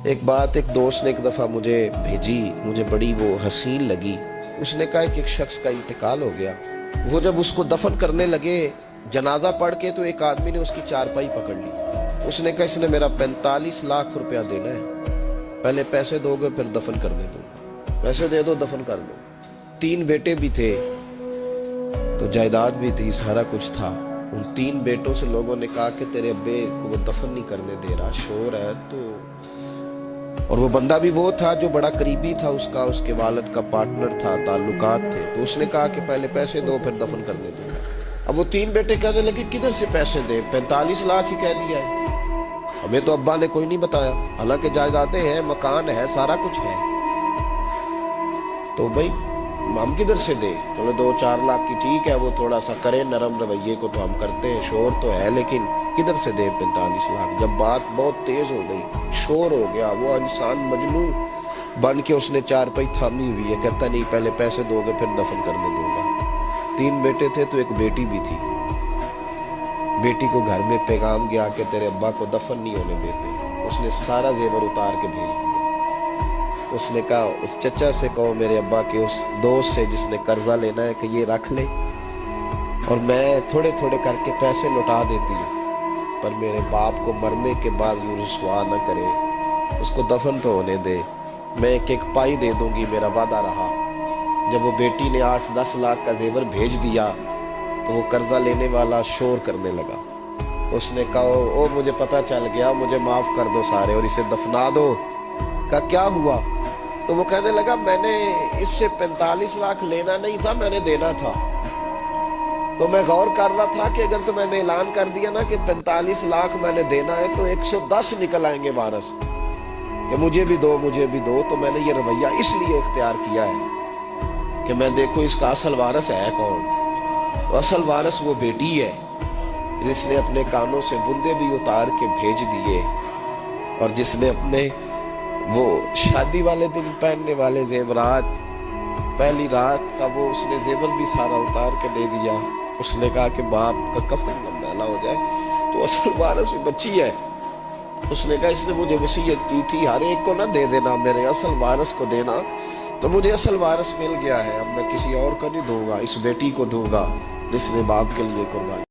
ایک بات ایک دوست نے ایک دفعہ مجھے بھیجی، مجھے بڑی وہ حسین لگی۔ اس نے کہا کہ ایک شخص کا انتقال ہو گیا، وہ جب اس کو دفن کرنے لگے جنازہ پڑھ کے تو ایک آدمی نے اس کی چارپائی پکڑ لی۔ اس نے کہا اس نے میرا 45 لاکھ روپیہ دینا ہے، پہلے پیسے دو گے پھر دفن کرنے دوں گا، پیسے دے دو دفن کر دو۔ 3 بیٹے بھی تھے تو جائیداد بھی تھی، سارا کچھ تھا۔ ان 3 بیٹوں سے لوگوں نے کہا کہ تیرے ابے کو وہ دفن نہیں کرنے دے رہا، شور ہے تو۔ اور وہ بندہ بھی وہ تھا جو بڑا قریبی تھا اس کا، اس کے والد کا پارٹنر تھا، تعلقات تھے، تو اس نے کہا کہ پہلے پیسے دو پھر دفن کرنے دو۔ اب وہ 3 بیٹے کہنے لگے کدھر سے پیسے دیں، 45 لاکھ ہی کہہ دیا ہے، ہمیں تو ابا نے کوئی نہیں بتایا، حالانکہ جائیدادیں ہیں، مکان ہے، سارا کچھ ہے، تو بھائی ہم کدھر سے دیں؟ چلو 2-4 لاکھ کی ٹھیک ہے، وہ تھوڑا سا کرے نرم رویے کو تو ہم کرتے ہیں، شور تو ہے، لیکن کدھر سے دیں 45 لاکھ؟ جب بات بہت تیز ہو گئی، شور ہو گیا، وہ انسان مجنون بن کے اس نے چارپائی تھامی ہوئی ہے، کہتا نہیں پہلے پیسے دو گے پھر دفن کرنے دوں گا۔ 3 بیٹے تھے تو ایک بیٹی بھی تھی۔ بیٹی کو گھر میں پیغام گیا کہ تیرے ابا کو دفن نہیں ہونے دیتے۔ اس نے سارا زیور اتار کے بھیج دیا۔ اس نے کہا اس چچا سے کہو میرے ابا کے اس دوست سے جس نے قرضہ لینا ہے کہ یہ رکھ لے اور میں تھوڑے تھوڑے کر کے پیسے لوٹا دیتی ہوں، پر میرے باپ کو مرنے کے بعد یوں رسوا نہ کرے، اس کو دفن تو ہونے دے، میں ایک ایک پائی دے دوں گی، میرا وعدہ رہا۔ جب وہ بیٹی نے 8-10 لاکھ کا زیور بھیج دیا تو وہ قرضہ لینے والا شور کرنے لگا۔ اس نے کہا او مجھے پتہ چل گیا، مجھے معاف کر دو سارے اور اسے دفنا دو۔ کہا کیا ہوا؟ تو وہ کہنے لگا میں نے اس سے 45 لاکھ لینا نہیں تھا، میں نے دینا تھا، تو میں غور کر رہا تھا کہ اگر تو میں نے اعلان کر دیا نا کہ 45 لاکھ میں نے دینا ہے تو 110 نکل آئیں گے وارث کہ مجھے بھی دو مجھے بھی دو، تو میں نے یہ رویہ اس لیے اختیار کیا ہے کہ میں دیکھوں اس کا اصل وارث ہے کون۔ تو اصل وارث وہ بیٹی ہے جس نے اپنے کانوں سے بندے بھی اتار کے بھیج دیے، اور جس نے اپنے وہ شادی والے دن پہننے والے زیورات، پہلی رات کا وہ اس نے زیور بھی سارا اتار کے دے دیا۔ اس نے کہا کہ باپ کا کفن نہ میلا ہو جائے، تو اصل وارث وہ بچی ہے۔ اس نے کہا اس نے مجھے وصیت کی تھی ہر ایک کو نہ دے دینا، میرے اصل وارث کو دینا، تو مجھے اصل وارث مل گیا ہے، اب میں کسی اور کو نہیں دوں گا، اس بیٹی کو دوں گا جس نے باپ کے لیے قربانی